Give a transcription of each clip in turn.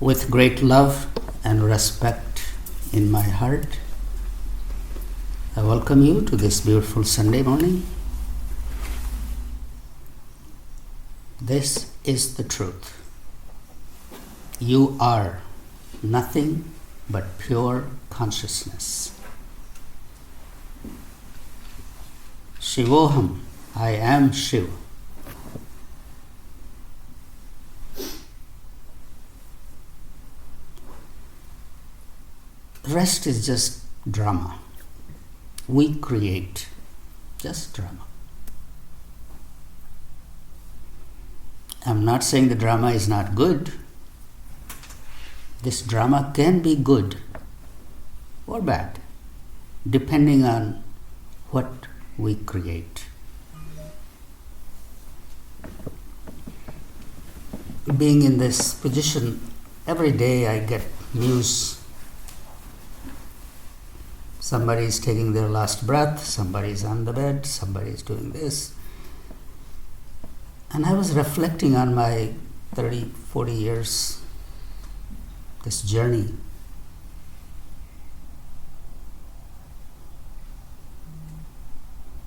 With great love and respect in my heart, I welcome you to this beautiful Sunday morning. This is the truth. You are nothing but pure consciousness. Shivoham, I am Shiv. The rest is just drama. We create just drama. I'm not saying the drama is not good. This drama can be good or bad, depending on what we create. Being in this position, every day I get news. Somebody is taking their last breath, somebody is on the bed, somebody is doing this. And I was reflecting on my 30, 40 years, this journey.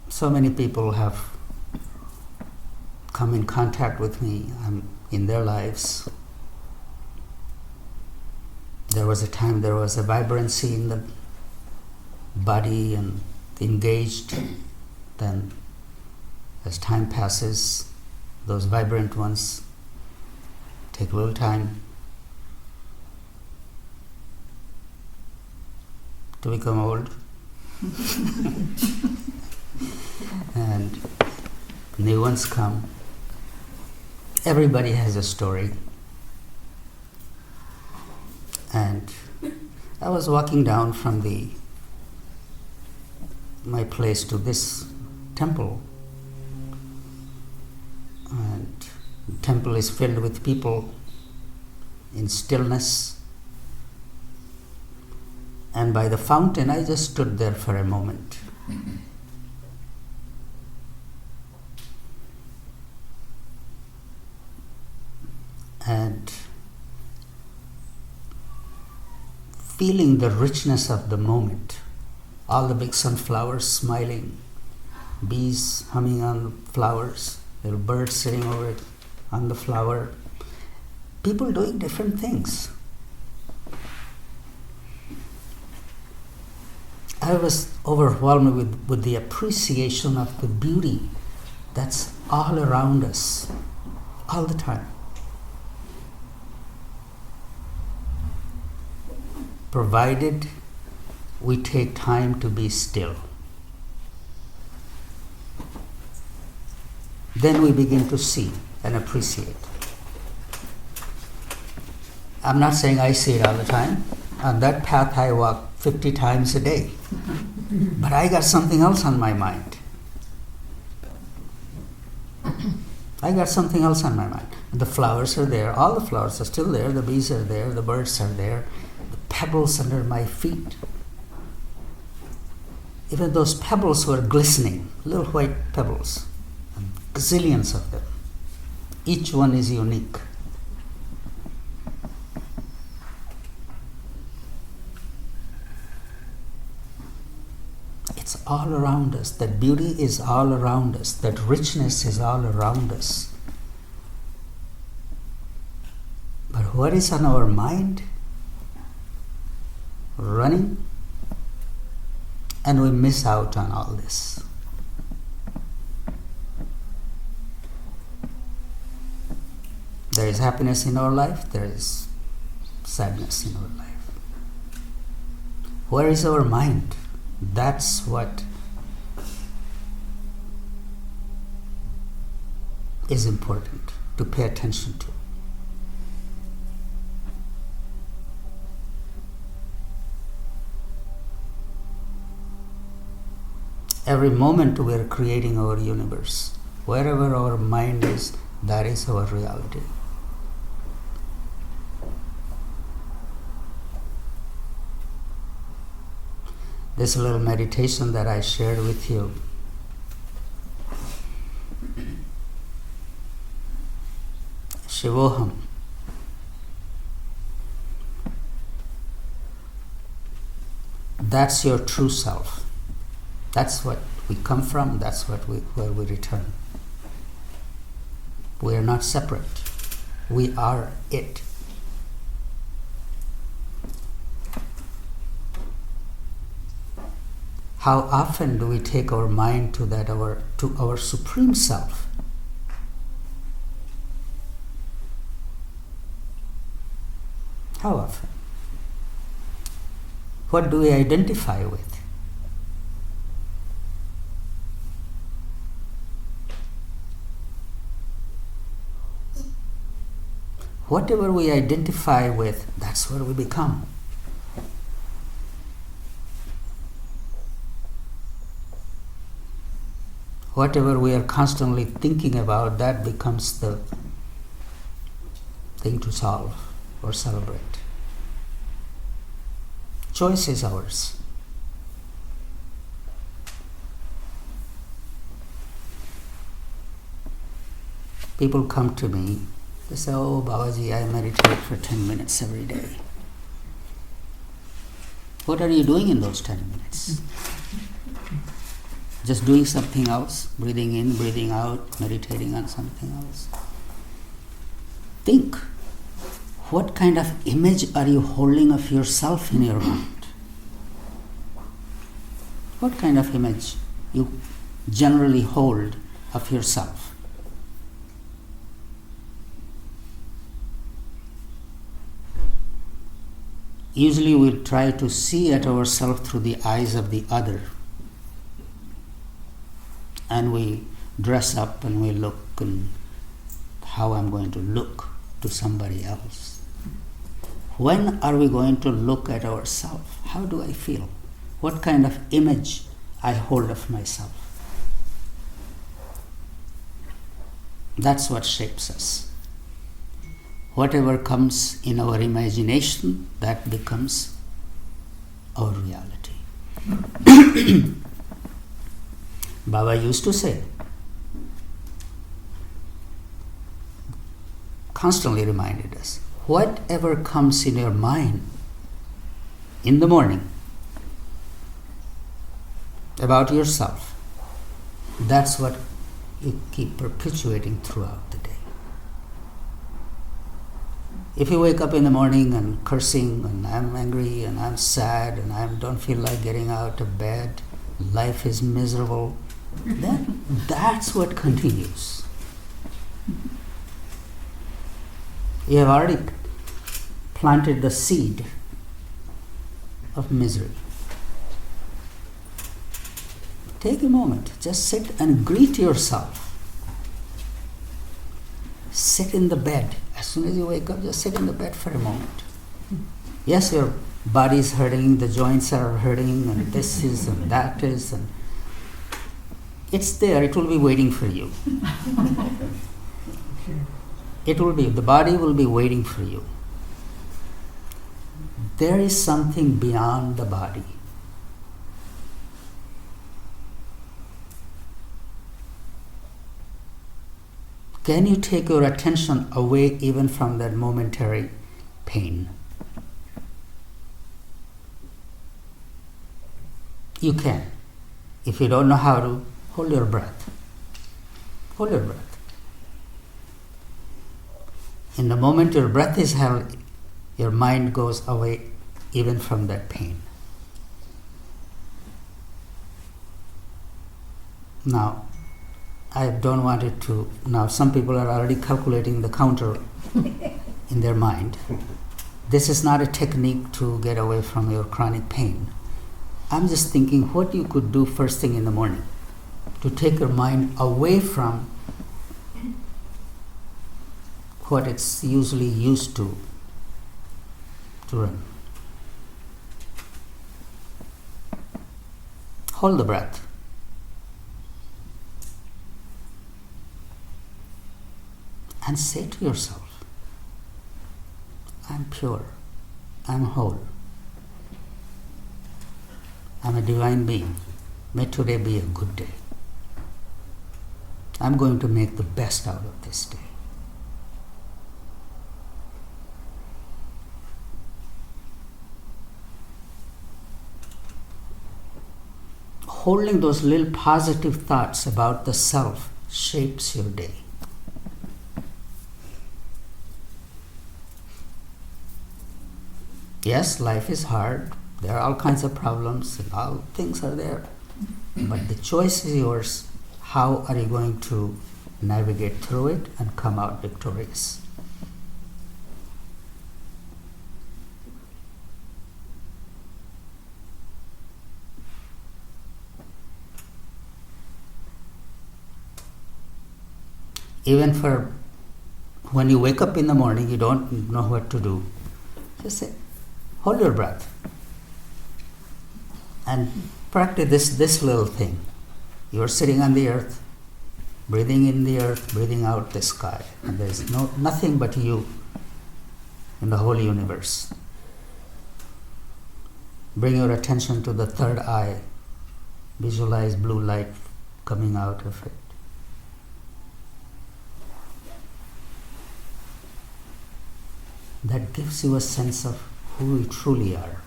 So many people have come in contact with me in their lives. There was a time there was a vibrancy in the body and engaged. Then as time passes, those vibrant ones take a little time to become old. And new ones come. Everybody has a story. And I was walking down from my place to this temple, and the temple is filled with people in stillness, and by the fountain I just stood there for a moment. And feeling the richness of the moment. All the big sunflowers smiling, bees humming on the flowers, little birds sitting over it on the flower, people doing different things. I was overwhelmed with the appreciation of the beauty that's all around us, all the time. Provided we take time to be still. Then we begin to see and appreciate. I'm not saying I see it all the time. On that path I walk 50 times a day. But I got something else on my mind. I got something else on my mind. The flowers are there. All the flowers are still there. The bees are there. The birds are there. The pebbles under my feet. Even those pebbles were glistening, little white pebbles, gazillions of them. Each one is unique. It's all around us. That beauty is all around us. That richness is all around us. But what is on our mind? Running. And we miss out on all this. There is happiness in our life, there is sadness in our life. Where is our mind? That's what is important to pay attention to. Every moment we are creating our universe. Wherever our mind is, that is our reality. This little meditation that I shared with you Shivoham. That's your true self. That's what we come from, that's where we return. We are not separate. We are it. How often do we take our mind to our supreme self? How often? What do we identify with? Whatever we identify with, that's what we become. Whatever we are constantly thinking about, that becomes the thing to solve or celebrate. Choice is ours. People come to me, they say, "Oh, Babaji, I meditate for 10 minutes every day." What are you doing in those 10 minutes? Just doing something else, breathing in, breathing out, meditating on something else. Think, what kind of image are you holding of yourself in your mind? What kind of image you generally hold of yourself? Usually we try to see at ourselves through the eyes of the other. And we dress up and we look and how I'm going to look to somebody else. When are we going to look at ourselves? How do I feel? What kind of image I hold of myself? That's what shapes us. Whatever comes in our imagination, that becomes our reality. Baba used to say, constantly reminded us, whatever comes in your mind in the morning about yourself, that's what you keep perpetuating throughout the day. If you wake up in the morning and cursing and I'm angry and I'm sad and I don't feel like getting out of bed, life is miserable, then that's what continues. You have already planted the seed of misery. Take a moment, just sit and greet yourself. Sit in the bed. As soon as you wake up, just sit in the bed for a moment. Yes, your body is hurting, the joints are hurting, and this is and that is, and it's there, it will be waiting for you. The body will be waiting for you. There is something beyond the body. Can you take your attention away even from that momentary pain? You can. If you don't know how to, hold your breath. Hold your breath. In the moment your breath is held, your mind goes away even from that pain. Now, I don't want it to... Now, some people are already calculating the counter in their mind. This is not a technique to get away from your chronic pain. I'm just thinking what you could do first thing in the morning to take your mind away from what it's usually used to run. Hold the breath. And say to yourself, I'm pure, I'm whole, I'm a divine being. May today be a good day. I'm going to make the best out of this day. holding those little positive thoughts about the self shapes your day. Yes, life is hard. There are all kinds of problems and all things are there. But the choice is yours. How are you going to navigate through it and come out victorious? Even for when you wake up in the morning, you don't know what to do. Just say, hold your breath and practice this little thing. You are sitting on the earth, breathing in the earth, breathing out the sky, and there is nothing but you in the whole universe. Bring your attention to the third eye. Visualize blue light coming out of it. That gives you a sense of who you truly are.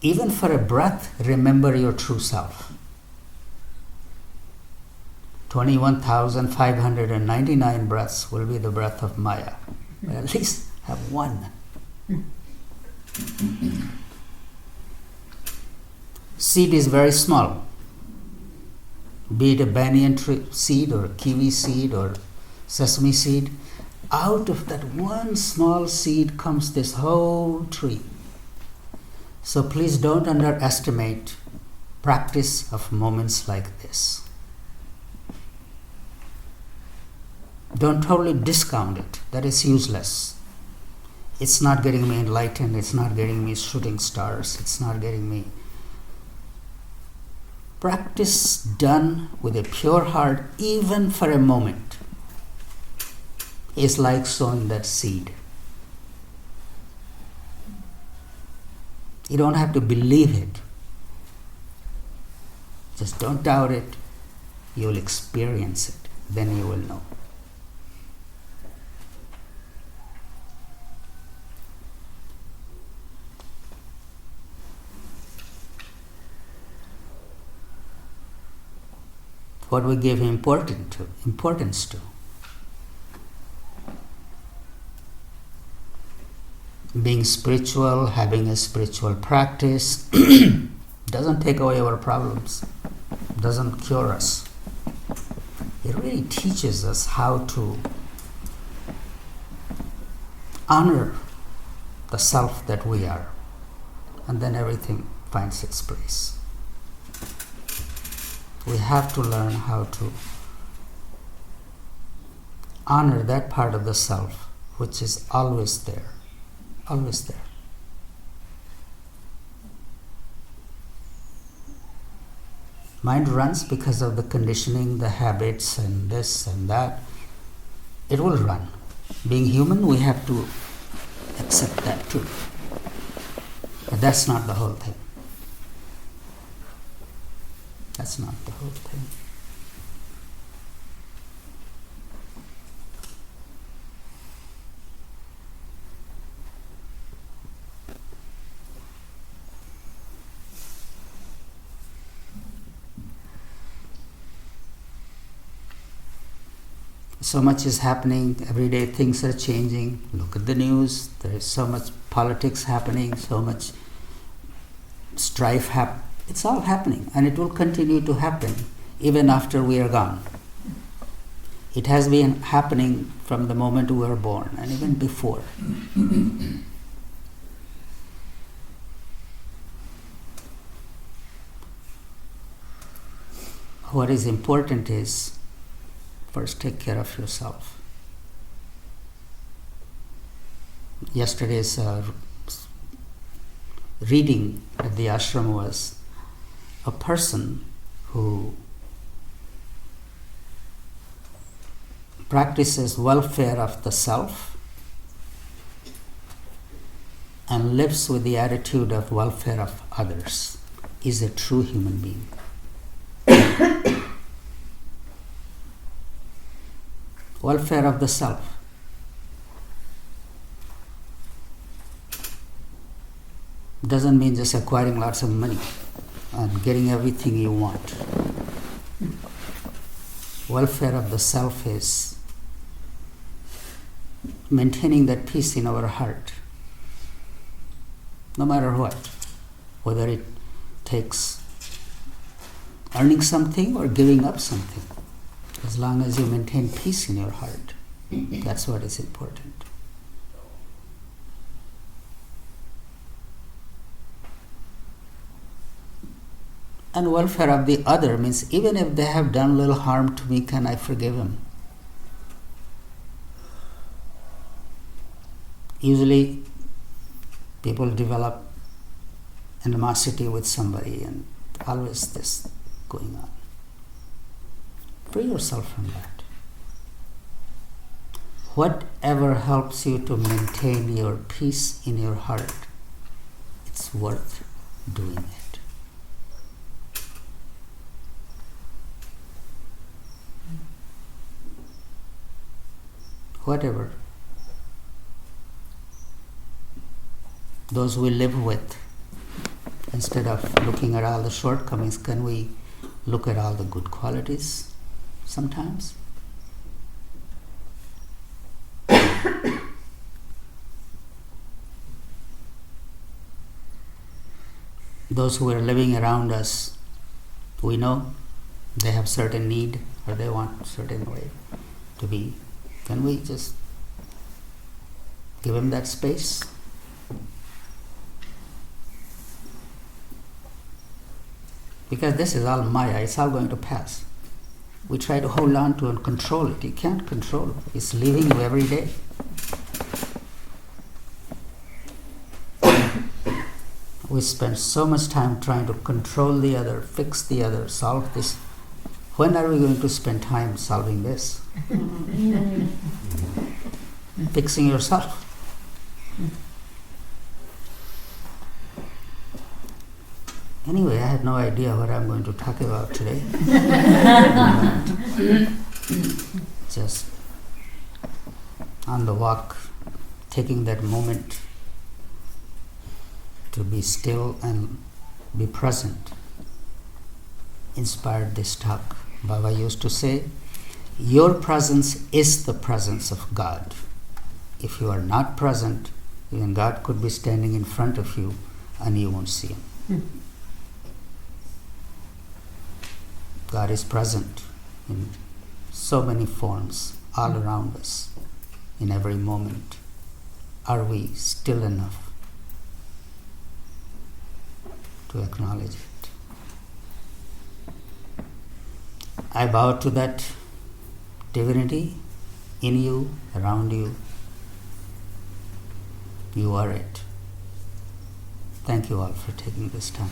Even for a breath, remember your true self. 21,599 breaths will be the breath of Maya. But at least have one. Seed is very small. Be it a banyan tree seed or kiwi seed or sesame seed. Out of that one small seed comes this whole tree. So please don't underestimate practice of moments like this. Don't totally discount it. That is useless. It's not getting me enlightened. It's not getting me shooting stars. It's not getting me. Practice done with a pure heart, even for a moment, is like sowing that seed. You don't have to believe it. Just don't doubt it. You will experience it. Then you will know. What we give importance to. Being spiritual, having a spiritual practice doesn't take away our problems, doesn't cure us. It really teaches us how to honor the self that we are, and then everything finds its place. We have to learn how to honor that part of the self which is always there. Always there. Mind runs because of the conditioning, the habits, and this and that. It will run. Being human, we have to accept that too. But that's not the whole thing. That's not the whole thing. So much is happening. Every day things are changing. Look at the news. There is so much politics happening, so much strife happening. It's all happening, and it will continue to happen even after we are gone. It has been happening from the moment we were born and even before. What is important is first take care of yourself. Yesterday's reading at the ashram was a person who practices welfare of the self and lives with the attitude of welfare of others is a true human being. Welfare of the self. Doesn't mean just acquiring lots of money. and getting everything you want. Welfare of the self is maintaining that peace in our heart, no matter what, whether it takes earning something or giving up something. As long as you maintain peace in your heart, that's what is important. And welfare of the other means even if they have done little harm to me, can I forgive them? Usually people develop animosity with somebody and always this going on. Free yourself from that. Whatever helps you to maintain your peace in your heart, it's worth doing it. Whatever. Those we live with, instead of looking at all the shortcomings, can we look at all the good qualities sometimes? Those who are living around us, we know they have certain need or they want a certain way to be. Can we just give them that space? Because this is all Maya, it's all going to pass. We try to hold on to and control it. You can't control it. It's leaving you every day. We spend so much time trying to control the other, fix the other, solve this. When are we going to spend time solving this? Fixing yourself. Anyway, I had no idea what I'm going to talk about today. Just on the walk, taking that moment to be still and be present, inspired this talk. Baba used to say, your presence is the presence of God. If you are not present, even God could be standing in front of you and you won't see Him. God is present in so many forms all around us, in every moment. Are we still enough to acknowledge it? I bow to that divinity in you, around you. You are it. Thank you all for taking this time.